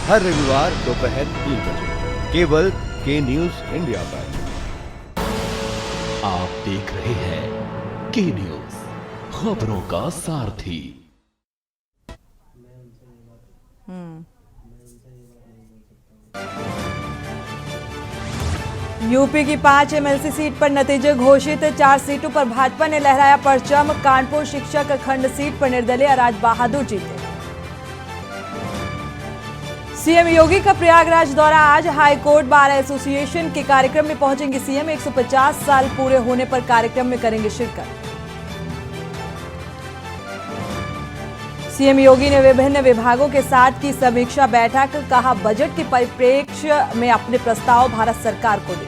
हर रविवार दोपहर 3 बजे केवल के न्यूज इंडिया पर। आप देख रहे हैं के न्यूज, खबरों का सारथी। यूपी की 5 एमएलसी सीट पर नतीजे घोषित। 4 सीटों पर भाजपा ने लहराया परचम। कानपुर शिक्षक खंड सीट पर निर्दलीय राज बहादुर जीते। सीएम योगी का प्रयागराज दौरा आज। हाईकोर्ट बार एसोसिएशन के कार्यक्रम में पहुंचेंगे सीएम। 150 साल पूरे होने पर कार्यक्रम में करेंगे शिरकत। सीएम योगी ने विभिन्न विभागों के साथ की समीक्षा बैठक। कहा, बजट के परिप्रेक्ष्य में अपने प्रस्ताव भारत सरकार को दे।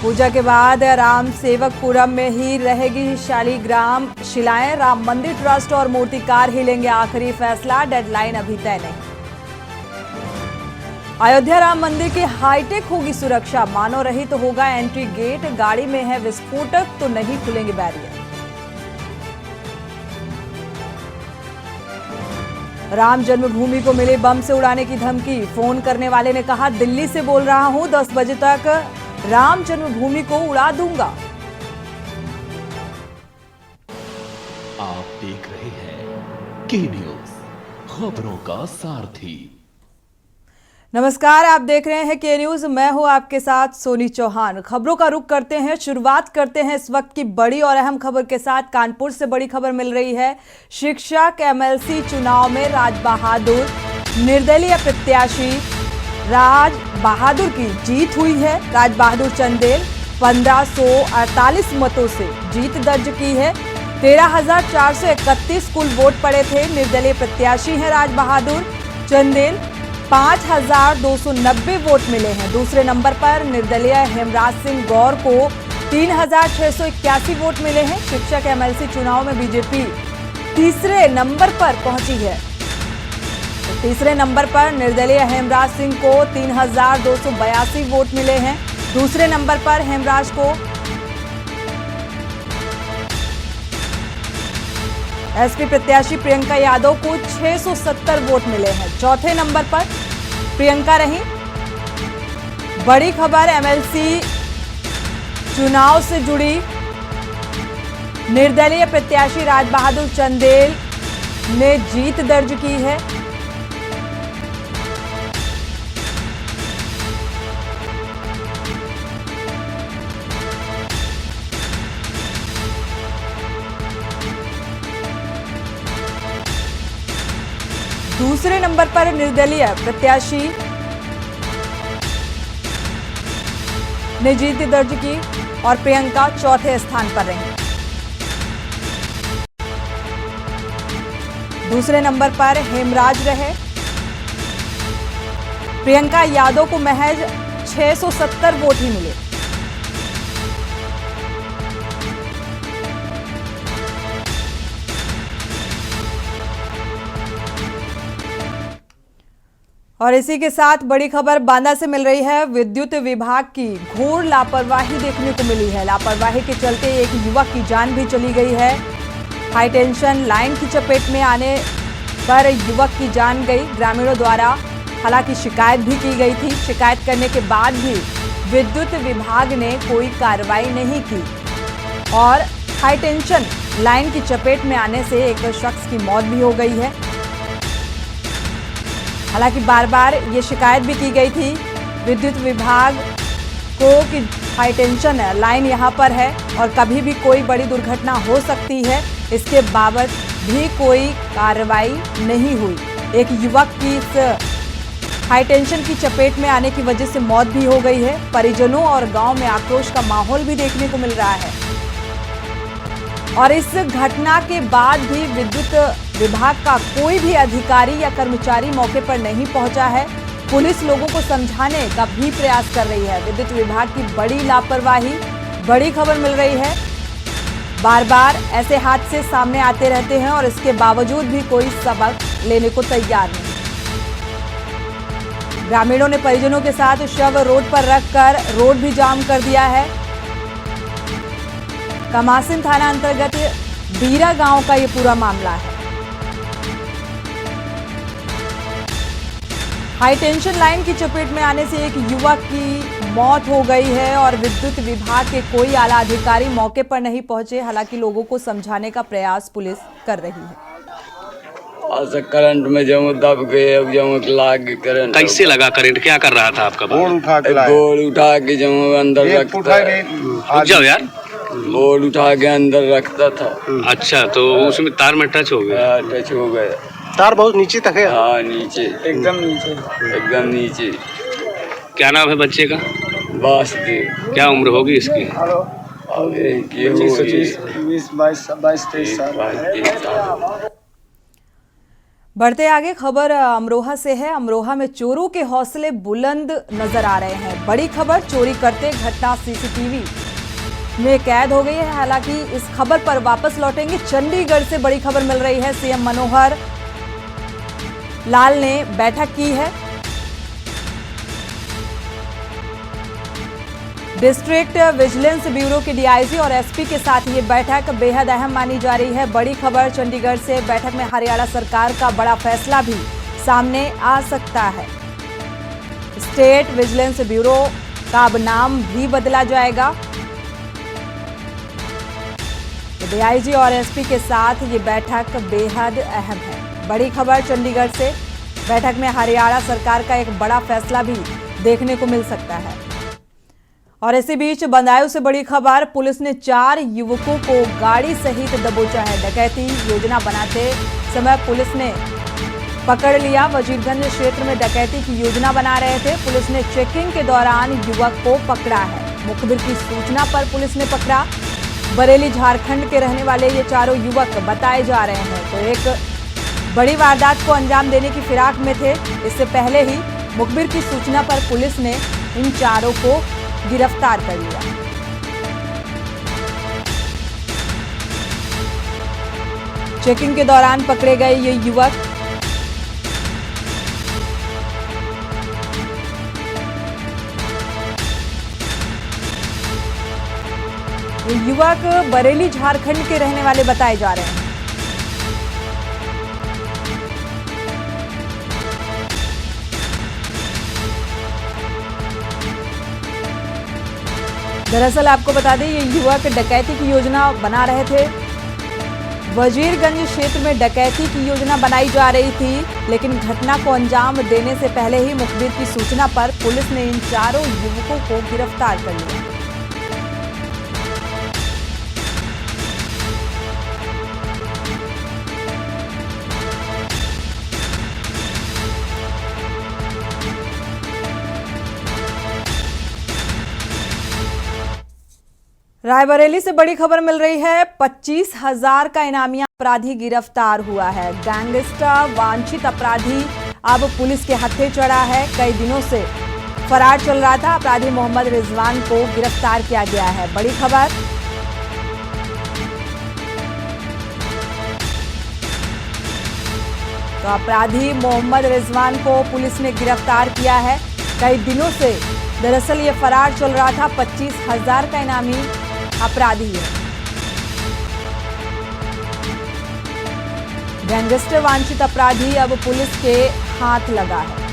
पूजा के बाद राम सेवकपुरम में ही रहेगी शालीग्राम शिलाएं। राम मंदिर ट्रस्ट और मूर्तिकार ही लेंगे आखिरी फैसला। डेडलाइन अभी तय नहीं। अयोध्या राम मंदिर की हाईटेक होगी सुरक्षा। मानव रहित तो होगा एंट्री गेट। गाड़ी में है विस्फोटक तो नहीं खुलेंगे बैरियर। राम जन्मभूमि को मिले बम से उड़ाने की धमकी। फोन करने वाले ने कहा, दिल्ली से बोल रहा हूं, 10 बजे तक राम जन्मभूमि को उड़ा दूंगा। आप देख रहे हैं के न्यूज, खबरों का सारथी। नमस्कार, आप देख रहे हैं के न्यूज। मैं हूं आपके साथ सोनी चौहान। खबरों का रुख करते हैं। शुरुआत करते हैं इस वक्त की बड़ी और अहम खबर के साथ। कानपुर से बड़ी खबर मिल रही है। शिक्षक एमएलसी चुनाव में राज बहादुर निर्दलीय प्रत्याशी राज बहादुर की जीत हुई है। राज बहादुर चंदेल 1548 मतों से जीत दर्ज की है। 13,431 कुल वोट पड़े थे। निर्दलीय प्रत्याशी हैं राज बहादुर चंदेल। 5,290 वोट मिले हैं। दूसरे नंबर पर निर्दलीय हेमराज सिंह गौर को 3,681 वोट मिले हैं। शिक्षक एमएलसी चुनाव में बीजेपी तीसरे नंबर पर पहुंची है। तीसरे नंबर पर निर्दलीय हेमराज सिंह को 3,282 वोट मिले हैं। दूसरे नंबर पर हेमराज को एसपी प्रत्याशी प्रियंका यादव को 670 वोट मिले हैं। चौथे नंबर पर प्रियंका रही। बड़ी खबर एमएलसी चुनाव से जुड़ी। निर्दलीय प्रत्याशी राज बहादुर चंदेल ने जीत दर्ज की है। दूसरे नंबर पर निर्दलीय प्रत्याशी ने जीत दर्ज की और प्रियंका चौथे स्थान पर रही। दूसरे नंबर पर हेमराज रहे। प्रियंका यादव को महज 670 वोट ही मिले। और इसी के साथ बड़ी खबर बांदा से मिल रही है। विद्युत विभाग की घोर लापरवाही देखने को मिली है। लापरवाही के चलते एक युवक की जान भी चली गई है। हाई टेंशन लाइन की चपेट में आने पर युवक की जान गई। ग्रामीणों द्वारा हालांकि शिकायत भी की गई थी। शिकायत करने के बाद भी विद्युत विभाग ने कोई कार्रवाई नहीं की और हाई टेंशन लाइन की चपेट में आने से एक शख्स की मौत भी हो गई है। हालांकि बार बार ये शिकायत भी की गई थी विद्युत विभाग को कि हाई टेंशन लाइन यहाँ पर है और कभी भी कोई बड़ी दुर्घटना हो सकती है। इसके बावजूद भी कोई कार्रवाई नहीं हुई। एक युवक की इस हाई टेंशन की चपेट में आने की वजह से मौत भी हो गई है। परिजनों और गांव में आक्रोश का माहौल भी देखने को मिल रहा है और इस घटना के बाद भी विद्युत विभाग का कोई भी अधिकारी या कर्मचारी मौके पर नहीं पहुंचा है। पुलिस लोगों को समझाने का भी प्रयास कर रही है। विद्युत विभाग की बड़ी लापरवाही, बड़ी खबर मिल रही है। बार बार ऐसे हादसे सामने आते रहते हैं और इसके बावजूद भी कोई सबक लेने को तैयार नहीं। ग्रामीणों ने परिजनों के साथ शव रोड पर रखकर रोड भी जाम कर दिया है। कमासिन थाना अंतर्गत बीरा गांव का ये पूरा मामला है। हाई टेंशन लाइन की चपेट में आने से एक युवक की मौत हो गई है और विद्युत विभाग के कोई आला अधिकारी मौके पर नहीं पहुंचे। हालांकि लोगों को समझाने का प्रयास पुलिस कर रही है। करंट में जब दब गए, अब जब लाग करंट। कैसे लगा करंट? क्या कर रहा था आपका बोर्ड उठा के लाए। बोर्ड उठा के जब अंदर एक उठा रखता, नहीं, रुक जाओ यार। बोर्ड उठा के अंदर रखता था। अच्छा, तो उसमें तार में टच हो गया। टच हो गया। तार बहुत नीचे तक है। हाँ, नीचे, एकदम नीचे, एकदम नीचे। क्या नाम है बच्चे का? वासुदेव। क्या उम्र होगी इसकी? ये 22-23 साल। बढ़ते आगे, खबर अमरोहा से है। अमरोहा में चोरों के हौसले बुलंद नजर आ रहे हैं। बड़ी खबर, चोरी करते घटना सीसीटीवी में कैद हो गई है। हालांकि इस खबर पर वापस लौटेंगे। चंडीगढ़ से बड़ी खबर मिल रही है। सीएम मनोहर लाल ने बैठक की है। डिस्ट्रिक्ट विजिलेंस ब्यूरो के डीआईजी और एसपी के साथ ये बैठक बेहद अहम मानी जा रही है। बड़ी खबर चंडीगढ़ से, बैठक में हरियाणा सरकार का बड़ा फैसला भी सामने आ सकता है। स्टेट विजिलेंस ब्यूरो का अब नाम भी बदला जाएगा। डीआईजी और एसपी के साथ ये बैठक बेहद अहम है। बड़ी खबर चंडीगढ़ से, बैठक में हरियाणा सरकार का एक बड़ा फैसला भी देखने को मिल सकता है। और इसी बीच बदायूं से बड़ी खबर, पुलिस ने 4 युवकों को गाड़ी सहित दबोचा है। डकैती योजना बनाते समय पुलिस ने पकड़ लिया। वजीरगंज क्षेत्र में डकैती की योजना बना रहे थे। पुलिस ने चेकिंग के दौरान युवक को पकड़ा है। मुखबिर की सूचना पर पुलिस ने पकड़ा। बरेली झारखंड के रहने वाले ये चारों युवक बताए जा रहे हैं। तो एक बड़ी वारदात को अंजाम देने की फिराक में थे। इससे पहले ही मुखबिर की सूचना पर पुलिस ने इन चारों को गिरफ्तार कर लिया। चेकिंग के दौरान पकड़े गए ये युवक बरेली झारखंड के रहने वाले बताए जा रहे हैं। दरअसल आपको बता दें, ये युवक डकैती की योजना बना रहे थे। वजीरगंज क्षेत्र में डकैती की योजना बनाई जा रही थी, लेकिन घटना को अंजाम देने से पहले ही मुखबिर की सूचना पर पुलिस ने इन चारों युवकों को गिरफ्तार कर लिया। रायबरेली से बड़ी खबर मिल रही है। 25,000 का इनामिया अपराधी गिरफ्तार हुआ है। गैंगस्टर वांछित अपराधी अब पुलिस के हत्थे चढ़ा है। कई दिनों से फरार चल रहा था। अपराधी मोहम्मद रिजवान को गिरफ्तार किया गया है। बड़ी खबर, तो अपराधी मोहम्मद रिजवान को पुलिस ने गिरफ्तार किया है। कई दिनों से दरअसल ये फरार चल रहा था। 25,000 का इनामी अपराधी है। गैंगस्टर वांछित अपराधी अब पुलिस के हाथ लगा है।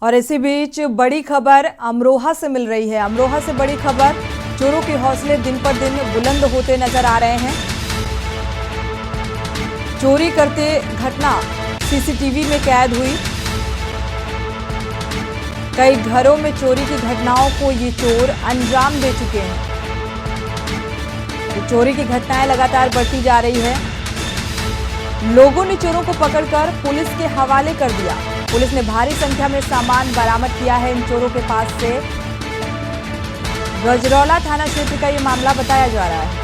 और इसी बीच बड़ी खबर अमरोहा से मिल रही है। अमरोहा से बड़ी खबर, चोरों के हौसले दिन पर दिन बुलंद होते नजर आ रहे हैं। चोरी करते घटना सीसीटीवी में कैद हुई। कई घरों में चोरी की घटनाओं को ये चोर अंजाम दे चुके हैं। तो चोरी की घटनाएं लगातार बढ़ती जा रही है। लोगों ने चोरों को पकड़कर पुलिस के हवाले कर दिया। पुलिस ने भारी संख्या में सामान बरामद किया है इन चोरों के पास से। गजरौला थाना क्षेत्र का ये मामला बताया जा रहा है।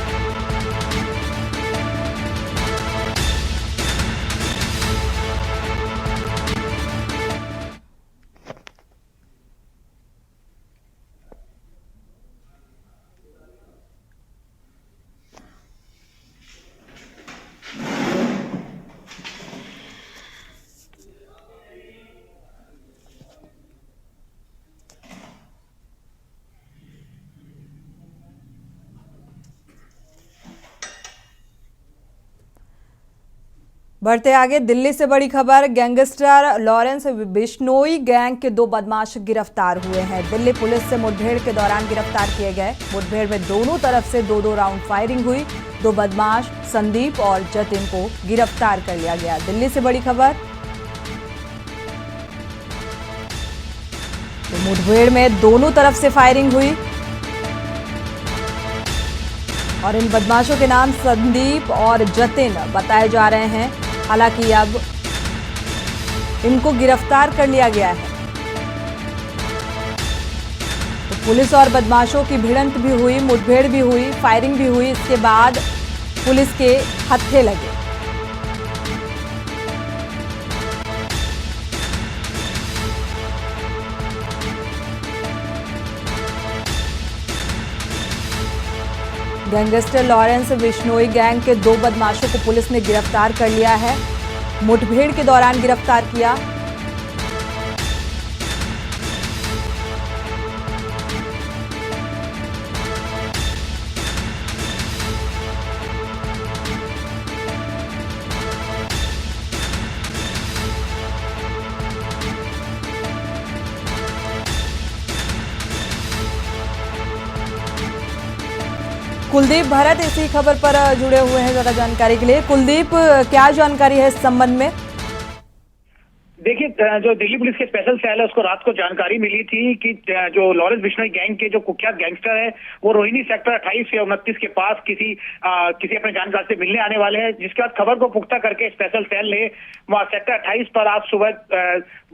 बढ़ते आगे, दिल्ली से बड़ी खबर। गैंगस्टर लॉरेंस बिश्नोई गैंग के 2 बदमाश गिरफ्तार हुए हैं। दिल्ली पुलिस से मुठभेड़ के दौरान गिरफ्तार किए गए। मुठभेड़ में दोनों तरफ से 2-2 राउंड फायरिंग हुई। 2 बदमाश संदीप और जतिन को गिरफ्तार कर लिया गया। दिल्ली से बड़ी खबर। तो मुठभेड़ में दोनों तरफ से फायरिंग हुई और इन बदमाशों के नाम संदीप और जतिन बताए जा रहे हैं। हालांकि अब इनको गिरफ्तार कर लिया गया है। तो पुलिस और बदमाशों की भिड़ंत भी हुई, मुठभेड़ भी हुई, फायरिंग भी हुई। इसके बाद पुलिस के हत्थे लगे। गैंगस्टर लॉरेंस बिश्नोई गैंग के 2 बदमाशों को पुलिस ने गिरफ्तार कर लिया है। मुठभेड़ के दौरान गिरफ्तार किया। कुलदीप भरत इसी खबर पर जुड़े हुए हैं ज्यादा जानकारी के लिए। कुलदीप, क्या जानकारी है इस संबंध में? देखिए, जो दिल्ली पुलिस के स्पेशल सेल है उसको रात को जानकारी मिली थी कि जो लॉरेंस बिश्नोई गैंग के जो कुख्यात गैंगस्टर है वो रोहिणी सेक्टर 28 या 29 के पास किसी अपने जानकार से मिलने आने वाले हैं। जिसके बाद खबर को पुख्ता करके स्पेशल सेल ने वहां सेक्टर 28 पर आज सुबह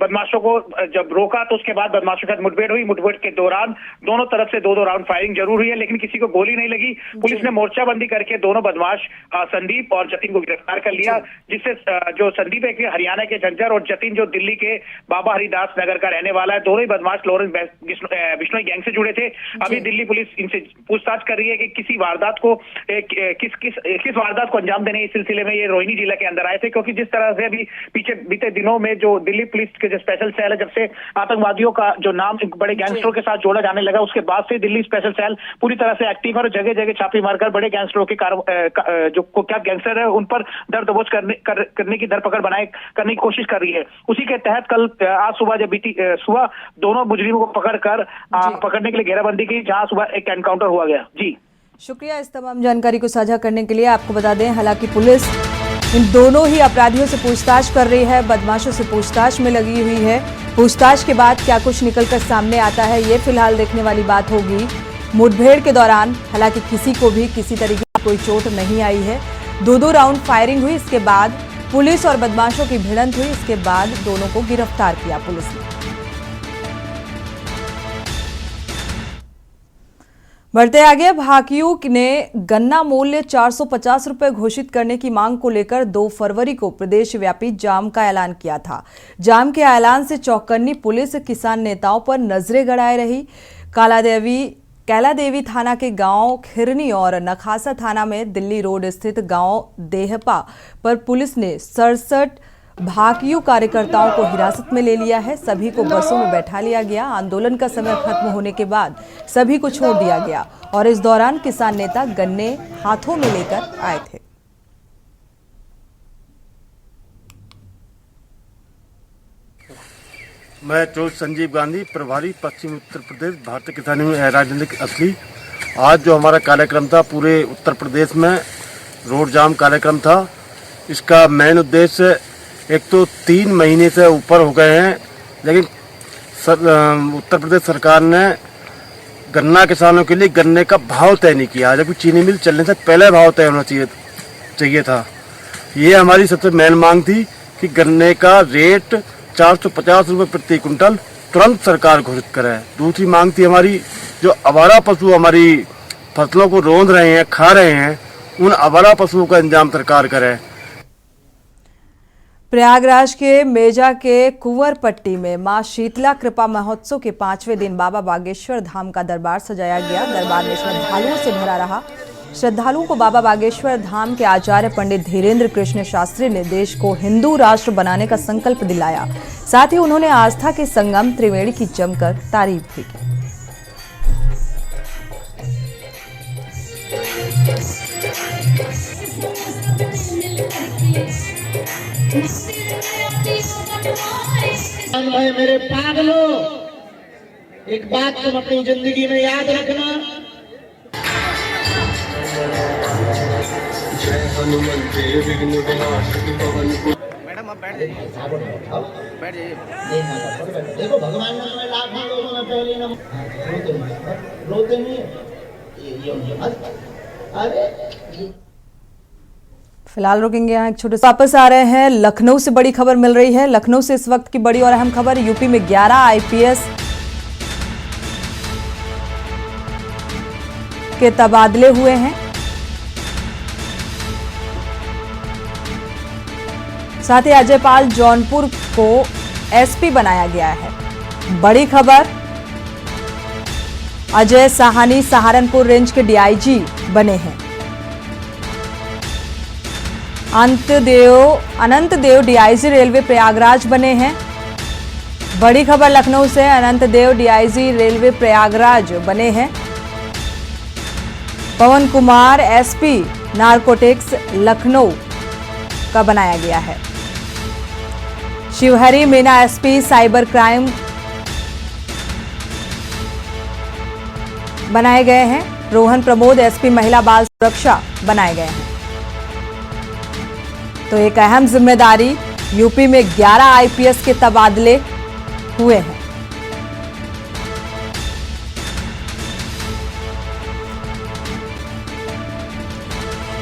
बदमाशों को जब रोका तो उसके बाद बदमाशों के साथ मुठभेड़ हुई। मुठभेड़ के दौरान दोनों तरफ से 2-2 राउंड फायरिंग जरूर हुई है, लेकिन किसी को गोली नहीं लगी। पुलिस ने मोर्चाबंदी करके दोनों बदमाश संदीप और जतिन को गिरफ्तार कर लिया, जिससे जो संदीप है हरियाणा के झज्जर और जतिन जो दिल्ली के बाबा हरिदास नगर का रहने वाला है। दोनों ही बदमाश लॉरेंस बिश्नोई गैंग से जुड़े थे। अभी दिल्ली पुलिस इनसे पूछताछ कर रही है कि किसी वारदात को किस वारदात को अंजाम देने इस सिलसिले में ये रोहिणी जिला के अंदर आए थे, क्योंकि जिस तरह से अभी पीछे बीते दिनों में जो दिल्ली पुलिस के जो स्पेशल सेल है, जब से आतंकवादियों का जो नाम बड़े गैंगस्टरों के साथ जोड़ा जाने लगा उसके बाद से दिल्ली स्पेशल सेल पूरी तरह से एक्टिव है और जगह जगह छापे मारकर बड़े गैंगस्टरों के जो कुख्यात गैंगस्टर है उन पर दर दबोच करने की धरपकड़ करने की कोशिश कर रही है। उसी के तहत कल आज सुबह जब सुबह दोनों मुजरिमों को पकड़ने के लिए घेराबंदी की, जहां सुबह एक एनकाउंटर हुआ गया। जी शुक्रिया इस तमाम जानकारी को साझा करने के लिए। आपको बता दें, हालांकि पुलिस इन दोनों ही अपराधियों से पूछताछ कर रही है, बदमाशों से पूछताछ में लगी हुई है। पूछताछ के बाद क्या कुछ निकलकर सामने आता है, ये फिलहाल देखने वाली बात होगी। मुठभेड़ के दौरान हालांकि किसी को भी किसी तरीके की कोई चोट नहीं आई है। 2-2 राउंड फायरिंग हुई, इसके बाद पुलिस और बदमाशों की भिड़ंत हुई। इसके बाद दोनों को गिरफ्तार किया पुलिस ने। बढ़ते आगे, भाकियू ने गन्ना मूल्य 450 रुपए घोषित करने की मांग को लेकर 2 फरवरी को प्रदेश व्यापी जाम का ऐलान किया था। जाम के ऐलान से चौकन्नी पुलिस किसान नेताओं पर नजरें गड़ाए रही। कैलादेवी थाना के गांव खिरनी और नखासा थाना में दिल्ली रोड स्थित गांव देहपा पर पुलिस ने 67 भाकियू कार्यकर्ताओं को हिरासत में ले लिया है। सभी को बसों में बैठा लिया गया। आंदोलन का समय खत्म होने के बाद सभी को छोड़ दिया गया और इस दौरान किसान नेता गन्ने हाथों में लेकर आए थे। मैं चौधरी संजीव गांधी, प्रभारी पश्चिमी उत्तर प्रदेश भारतीय किसान राजनीतिक असली। आज जो हमारा कार्यक्रम था पूरे उत्तर प्रदेश में रोड जाम कार्यक्रम था। इसका मेन उद्देश्य एक तो 3 महीने से ऊपर हो गए हैं, लेकिन उत्तर प्रदेश सरकार ने गन्ना किसानों के लिए गन्ने का भाव तय नहीं किया, जबकि चीनी मिल चलने से पहले भाव तय होना चाहिए था। ये हमारी सबसे मेन मांग थी कि गन्ने का रेट 450 रुपये प्रति कुंटल तुरंत सरकार घोषित करे। दूसरी मांग थी हमारी, जो आवारा पशु हमारी फसलों को रौंद रहे हैं, खा रहे हैं, उन आवारा पशुओं का इंतजाम सरकार करे। प्रयागराज के मेजा के कुंवरपट्टी में मां शीतला कृपा महोत्सव के 5वें दिन बाबा बागेश्वर धाम का दरबार सजाया गया। दरबार में श्रद्धालुओं से भरा रहा। श्रद्धालुओं को बाबा बागेश्वर धाम के आचार्य पंडित धीरेन्द्र कृष्ण शास्त्री ने देश को हिंदू राष्ट्र बनाने का संकल्प दिलाया। साथ ही उन्होंने आस्था के संगम त्रिवेणी की जमकर तारीफ भी की। भाई मेरे पागलों, एक बात तुम अपनी जिंदगी में याद रखना, जय हनुमंत विघ्न विनाशक पवन। मैडम आप बैठ जाइए, बैठ जाइए। देखो भगवान ने तुम्हें लाखों लोगों में पहले ना रोते नहीं ये अरे। फिलहाल रुकेंगे यहाँ एक छोटे से। वापस आ रहे हैं, लखनऊ से बड़ी खबर मिल रही है। लखनऊ से इस वक्त की बड़ी और अहम खबर, यूपी में 11 आईपीएस के तबादले हुए हैं। साथ ही अजय पाल जौनपुर को एसपी बनाया गया है। बड़ी खबर, अजय साहनी सहारनपुर रेंज के डीआईजी बने हैं। अनंत देव डीआईजी रेलवे प्रयागराज बने हैं। बड़ी खबर लखनऊ से, अनंत देव डीआईजी रेलवे प्रयागराज बने हैं। पवन कुमार एसपी नारकोटिक्स लखनऊ का बनाया गया है। Shivhari Meena SP cyber crime बनाए गए हैं। रोहन प्रमोद एसपी महिला बाल सुरक्षा बनाए गए हैं। तो एक अहम जिम्मेदारी, यूपी में 11 आईपीएस के तबादले हुए हैं।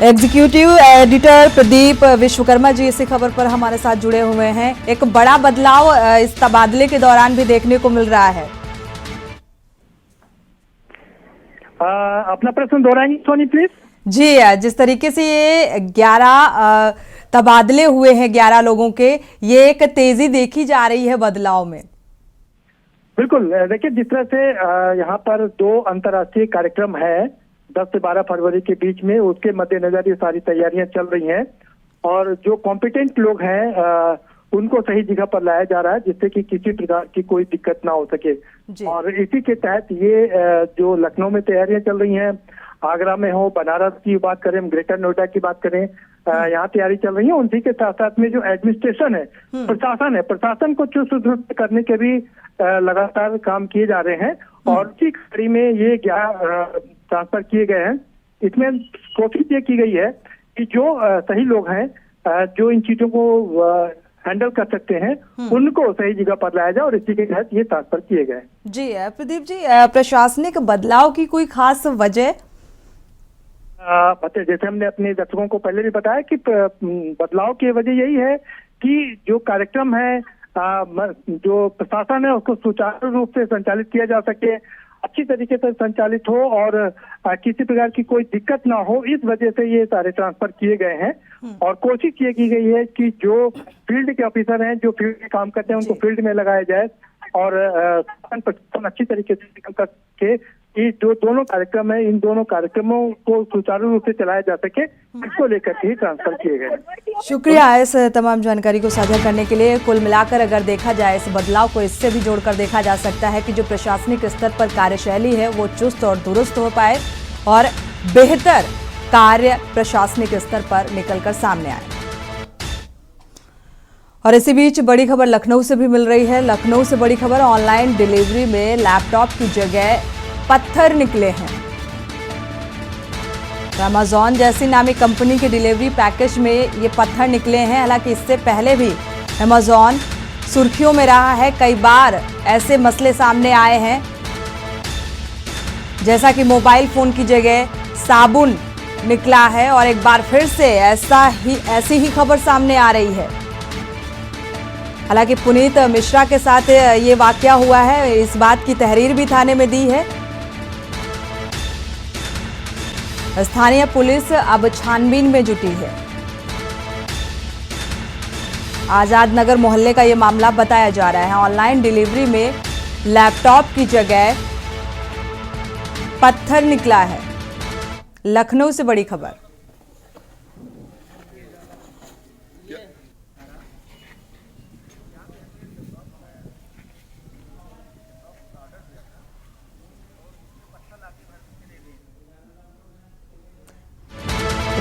एग्जीक्यूटिव एडिटर प्रदीप विश्वकर्मा जी इसी खबर पर हमारे साथ जुड़े हुए हैं। एक बड़ा बदलाव इस तबादले के दौरान भी देखने को मिल रहा है। अपना प्रश्न दोहराएंगे सोनी प्लीज। जी, जिस तरीके से ये 11 तबादले हुए हैं 11 लोगों के, ये एक तेजी देखी जा रही है बदलाव में। बिल्कुल, देखिए जिस तरह से यहाँ पर 2 अंतर्राष्ट्रीय कार्यक्रम है 10 से 12 फरवरी के बीच में, उसके मद्देनजर ये सारी तैयारियां चल रही हैं और जो कॉम्पिटेंट लोग हैं उनको सही जगह पर लाया जा रहा है जिससे कि किसी प्रकार की कोई दिक्कत ना हो सके। और इसी के तहत ये जो लखनऊ में तैयारियां चल रही हैं, आगरा में हो, बनारस की बात करें, ग्रेटर नोएडा की बात करें, यहाँ तैयारी चल रही है। उसी के साथ साथ में जो एडमिनिस्ट्रेशन है, प्रशासन है, प्रशासन को चुस्त दुरुस्त करने के भी लगातार काम किए जा रहे हैं और उसी कड़ी में ये 11 ट्रांसफर किए गए हैं। इसमें कोशिश ये की गई है कि जो सही लोग हैं, जो इन चीजों को हैंडल कर सकते हैं, उनको सही जगह पर लाया जाए और इसी के तहत ये ट्रांसफर किए गए। जी प्रदीप जी, प्रशासनिक बदलाव की कोई खास वजह? जैसे हमने अपने दर्शकों को पहले भी बताया कि बदलाव की वजह यही है कि जो कार्यक्रम है, जो प्रशासन है, उसको सुचारू रूप से संचालित किया जा सके, अच्छी तरीके से संचालित हो और किसी प्रकार की कोई दिक्कत ना हो। इस वजह से ये सारे ट्रांसफर किए गए हैं और कोशिश ये की गई है कि जो फील्ड के ऑफिसर हैं, जो फील्ड में काम करते हैं, उनको फील्ड में लगाया जाए और अच्छी तरीके से करके कि जो दोनों कार्यक्रम है, इन दोनों कार्यक्रमों को सुचारू रूप से चलाया जा सके, इसको लेकर के ट्रांसफर किए गए। शुक्रिया इस तमाम जानकारी को साझा करने के लिए। कुल मिलाकर अगर देखा जाए इस बदलाव को, इससे भी जोड़कर देखा जा सकता है कि जो प्रशासनिक स्तर पर कार्यशैली है वो चुस्त और दुरुस्त हो पाए और बेहतर कार्य प्रशासनिक स्तर पर निकलकर सामने आए। और इसी बीच बड़ी खबर लखनऊ से भी मिल रही है। लखनऊ से बड़ी खबर, ऑनलाइन डिलीवरी में लैपटॉप की जगह पत्थर निकले हैं। अमेज़न जैसी नामी कंपनी के डिलीवरी पैकेज में ये पत्थर निकले हैं। हालांकि इससे पहले भी अमेज़न सुर्खियों में रहा है, कई बार ऐसे मसले सामने आए हैं, जैसा कि मोबाइल फोन की जगह साबुन निकला है और एक बार फिर से ऐसी ही खबर सामने आ रही है। हालांकि पुनीत मिश्रा के साथ ये वाकया हुआ है, इस बात की तहरीर भी थाने में दी है। स्थानीय पुलिस अब छानबीन में जुटी है। आजाद नगर मोहल्ले का यह मामला बताया जा रहा है। ऑनलाइन डिलीवरी में लैपटॉप की जगह पत्थर निकला है। लखनऊ से बड़ी खबर।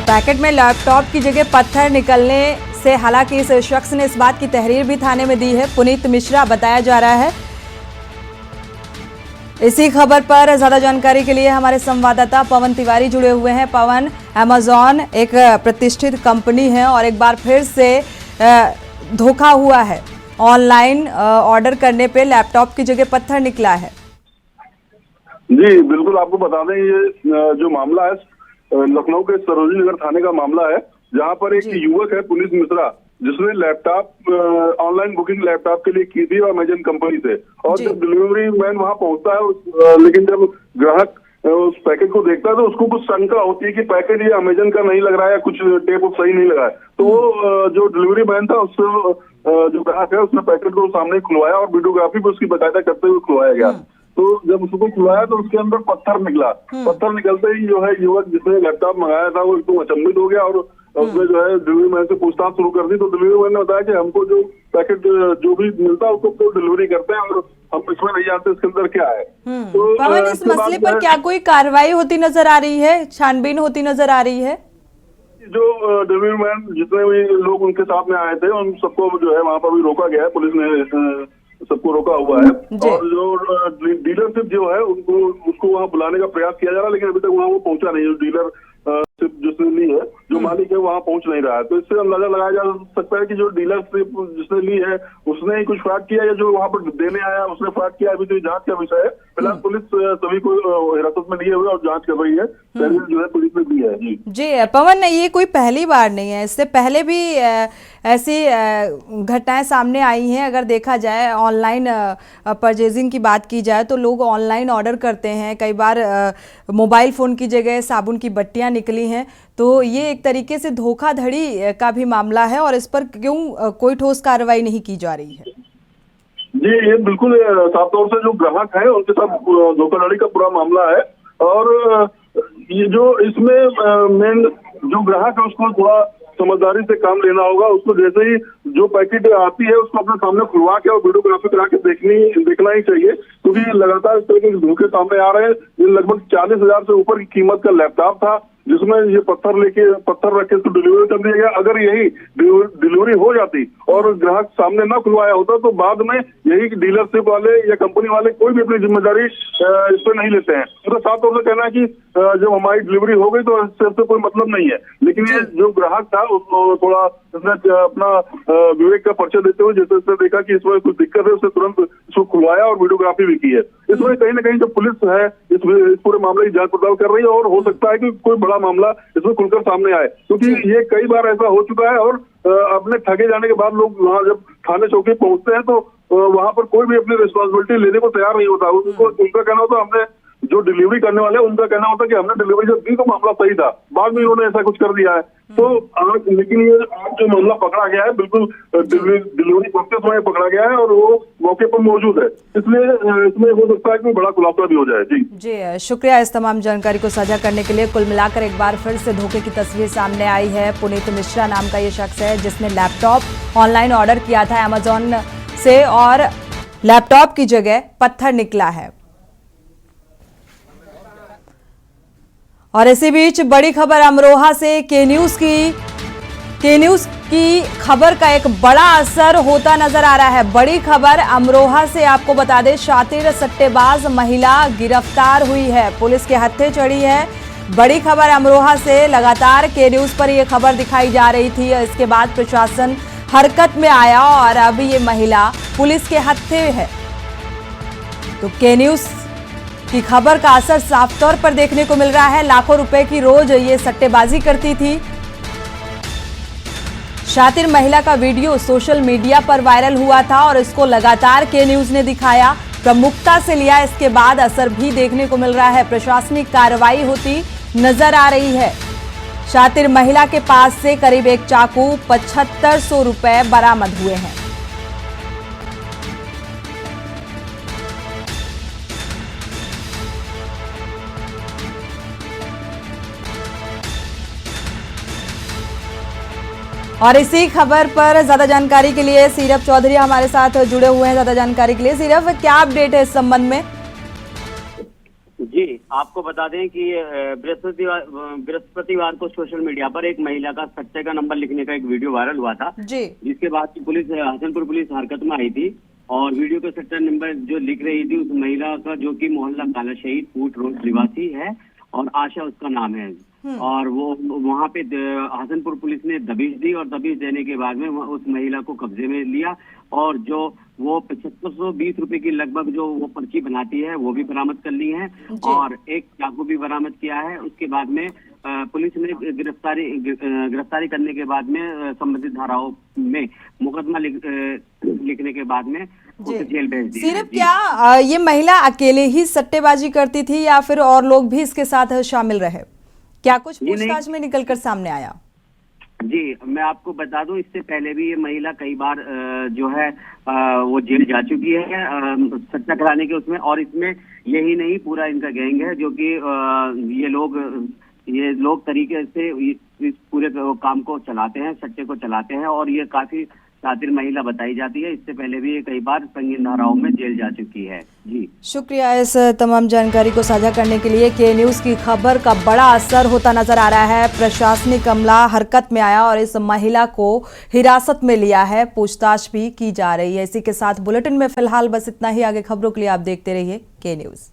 पैकेट में लैपटॉप की जगह पत्थर निकलने से। हालांकि इस शख्स ने इस बात की तहरीर भी थाने में दी है। पुनीत मिश्रा बताया जा रहा है। इसी खबर पर ज्यादा जानकारी के लिए हमारे संवाददाता पवन तिवारी जुड़े हुए हैं। पवन, अमेज़न एक प्रतिष्ठित कंपनी है और एक बार फिर से धोखा हुआ है। ऑनलाइन ऑर्डर करने पे लैपटॉप की जगह पत्थर निकला है। जी बिल्कुल, आपको बता दें ये जो मामला है लखनऊ के सरोजनी नगर थाने का मामला है, जहां पर एक युवक है पुनीत मिश्रा, जिसने लैपटॉप ऑनलाइन बुकिंग लैपटॉप के लिए की थी अमेजन कंपनी से। और जब डिलीवरी मैन वहां पहुंचता है लेकिन जब ग्राहक उस पैकेट को देखता है तो उसको कुछ शंका होती है कि पैकेट ये अमेजन का नहीं लग रहा है, कुछ टेप सही नहीं लगा है। तो वो जो डिलीवरी मैन था उससे जो ग्राहक है उसने पैकेट को सामने खुलवाया और वीडियोग्राफी भी उसकी बाकायदा करते हुए खुलवाया गया। तो जब उसको खुलवाया तो उसके अंदर पत्थर निकला। पत्थर निकलते ही जो है युवक जिसने लैपटॉप मंगाया था वो एकदम अचंभित हो गया और उसने जो है डिलीवरी मैन से पूछताछ शुरू कर दी। तो डिलीवरी मैन ने बताया कि हमको जो पैकेट जो भी मिलता है उसको तो डिलीवरी करते हैं और हम इसमें नहीं जानते इसके अंदर क्या है। तो पवन, इस मसले पर क्या कोई कार्रवाई होती नजर आ रही है, छानबीन होती नजर आ रही है? जो डिलीवरी मैन जितने भी लोग उनके साथ में आए थे उन सबको जो है वहां पर भी रोका गया है, पुलिस ने सबको रोका हुआ है। और जो डीलरशिप जो है उसको वहाँ बुलाने का प्रयास किया जा रहा है, लेकिन अभी तक वहाँ वो पहुंचा नहीं। जो डीलर जिसने ली है, जो मालिक है वहाँ पहुंच नहीं रहा है। तो इससे अंदाजा लगाया जा सकता है कि जो डीलरशिप जिसने ली है उसने ही कुछ फ्रॉड किया या जो वहाँ पर देने आया उसने फ्रॉड किया। अभी तो जांच का विषय है। फिलहाल पुलिस सभी को हिरासत में लिए हुए और जांच कर रही है। जो है पुलिस ने दी है। जी पवन, ये कोई पहली बार नहीं है, इससे पहले भी ऐसी घटनाएं सामने आई हैं। अगर देखा जाए ऑनलाइन परचेजिंग की बात की जाए तो लोग ऑनलाइन ऑर्डर करते हैं। कई बार मोबाइल फ़ोन की जगह साबुन की बट्टियां निकली हैं। तो ये एक तरीके से धोखाधड़ी का भी मामला है और इस पर क्यों कोई ठोस कार्रवाई नहीं की जा रही है? जी ये बिल्कुल साफ तौर से जो ग्राहक है उनके साथ धोखाधड़ी का पूरा मामला है। और ये जो इसमें मेन जो ग्राहक है उसको थोड़ा समझदारी से काम लेना होगा। उसको जैसे ही जो पैकेट आती है उसको अपने सामने खुलवा के और वीडियोग्राफी करा के देखना ही चाहिए, क्योंकि लगातार इस तरह के धोखे सामने आ रहे हैं। ये लगभग 40,000 से ऊपर की कीमत का लैपटॉप था जिसमें ये पत्थर रख के उसको डिलीवरी कर दिया गया। अगर यही डिलीवरी हो जाती और ग्राहक सामने ना खुलवाया होता तो बाद में यही डीलरशिप वाले या कंपनी वाले कोई भी अपनी जिम्मेदारी इस पर नहीं लेते हैं। तो साफ तौर से कहना है कि जब हमारी डिलीवरी हो गई तो इससे कोई मतलब नहीं है। लेकिन ये जो ग्राहक था उसको थोड़ा अपना विवेक का परिचय देते हुए जैसे उसने देखा कि इसमें कुछ दिक्कत है, उसने तुरंत इसको खुलवाया और वीडियोग्राफी भी की है। इसमें कहीं ना कहीं जो पुलिस है इस पूरे मामले की जांच पड़ताल कर रही है और हो सकता है कि कोई बड़ा मामला इसमें खुलकर सामने आए, क्योंकि ये कई बार ऐसा हो चुका है। और अपने ठगे जाने के बाद लोग वहाँ जब थाने चौकी पहुंचते हैं तो वहाँ पर कोई भी अपनी रिस्पॉन्सिबिलिटी लेने को तैयार नहीं होता। उनका कहना होता हमने जो डिलीवरी करने वाले उनका कहना होता कि हमने डिलीवरी जब दी तो मामला सही था, बाद में इन्होंने ऐसा कुछ कर दिया है। तो आज लेकिन ये आज जो मामला पकड़ा गया है बिल्कुल डिलीवरी करते समय पकड़ा गया है और वो मौके पर मौजूद है, इसलिए इसमें हो सकता है कि बड़ा खुलासा भी हो जाए। जी शुक्रिया इस तमाम जानकारी को साझा करने के लिए। कुल मिलाकर एक बार फिर से धोखे की तस्वीर सामने आई है। पुनीत मिश्रा नाम का ये शख्स है जिसने लैपटॉप ऑनलाइन ऑर्डर किया था अमेज़न से और लैपटॉप की जगह पत्थर निकला है। और इसी बीच बड़ी खबर अमरोहा से के न्यूज की खबर का एक बड़ा असर होता नजर आ रहा है। बड़ी खबर अमरोहा से आपको बता दें, शातिर सट्टेबाज महिला गिरफ्तार हुई है, पुलिस के हत्थे चढ़ी है। बड़ी खबर अमरोहा से लगातार के न्यूज पर यह खबर दिखाई जा रही थी। इसके बाद प्रशासन हरकत में आया और अब ये महिला पुलिस के हत्थे है। तो के न्यूज की खबर का असर साफ तौर पर देखने को मिल रहा है। लाखों रुपए की रोज ये सट्टेबाजी करती थी। शातिर महिला का वीडियो सोशल मीडिया पर वायरल हुआ था और इसको लगातार के न्यूज ने दिखाया, प्रमुखता से लिया। इसके बाद असर भी देखने को मिल रहा है, प्रशासनिक कार्रवाई होती नजर आ रही है। शातिर महिला के पास से करीब एक चाकू 7500 रुपए बरामद हुए हैं। और इसी खबर पर ज्यादा जानकारी के लिए सीरफ चौधरी हमारे साथ जुड़े हुए हैं। ज्यादा जानकारी के लिए सीरफ, क्या अपडेट है इस संबंध में? जी जी, आपको बता दें कि बृहस्पतिवार को सोशल मीडिया पर एक महिला का सट्टे का नंबर लिखने का एक वीडियो वायरल हुआ था जी। जिसके बाद पुलिस हसनपुर पुलिस हरकत में आई थी और वीडियो का सट्टा नंबर जो लिख रही थी उस महिला का, जो कि मोहल्ला काला शहीद फूट रोड निवासी है और आशा उसका नाम है। और वो वहाँ पे हसनपुर पुलिस ने दबिश दी और दबिश देने के बाद में उस महिला को कब्जे में लिया और जो वो 7520 रुपए की लगभग जो वो पर्ची बनाती है वो भी बरामद कर ली है और एक चाकू भी बरामद किया है। उसके बाद में पुलिस ने गिरफ्तारी करने के बाद में संबंधित धाराओं में मुकदमा लिखने के बाद में उसे जेल भेज दिया। सिर्फ क्या ये महिला अकेले ही सट्टेबाजी करती थी या फिर और लोग भी इसके साथ शामिल रहे? क्या कुछ पूछताछ में निकलकर सामने आया? जी, मैं आपको बता दूं, इससे पहले भी ये महिला कई बार जो है वो जेल जा चुकी है सट्टा कराने के उसमें, और इसमें यही नहीं पूरा इनका गैंग है जो कि ये लोग तरीके से इस पूरे काम को चलाते हैं, सट्टे को चलाते हैं और ये काफी शातिर महिला बताई जाती है। इससे पहले भी ये कई बार संगीन धाराओं में जेल जा चुकी है। जी शुक्रिया इस तमाम जानकारी को साझा करने के लिए। के न्यूज़ की खबर का बड़ा असर होता नजर आ रहा है। प्रशासनिक अमला हरकत में आया और इस महिला को हिरासत में लिया है, पूछताछ भी की जा रही है। इसी के साथ बुलेटिन में फिलहाल बस इतना ही। आगे खबरों के लिए आप देखते रहिए के न्यूज़।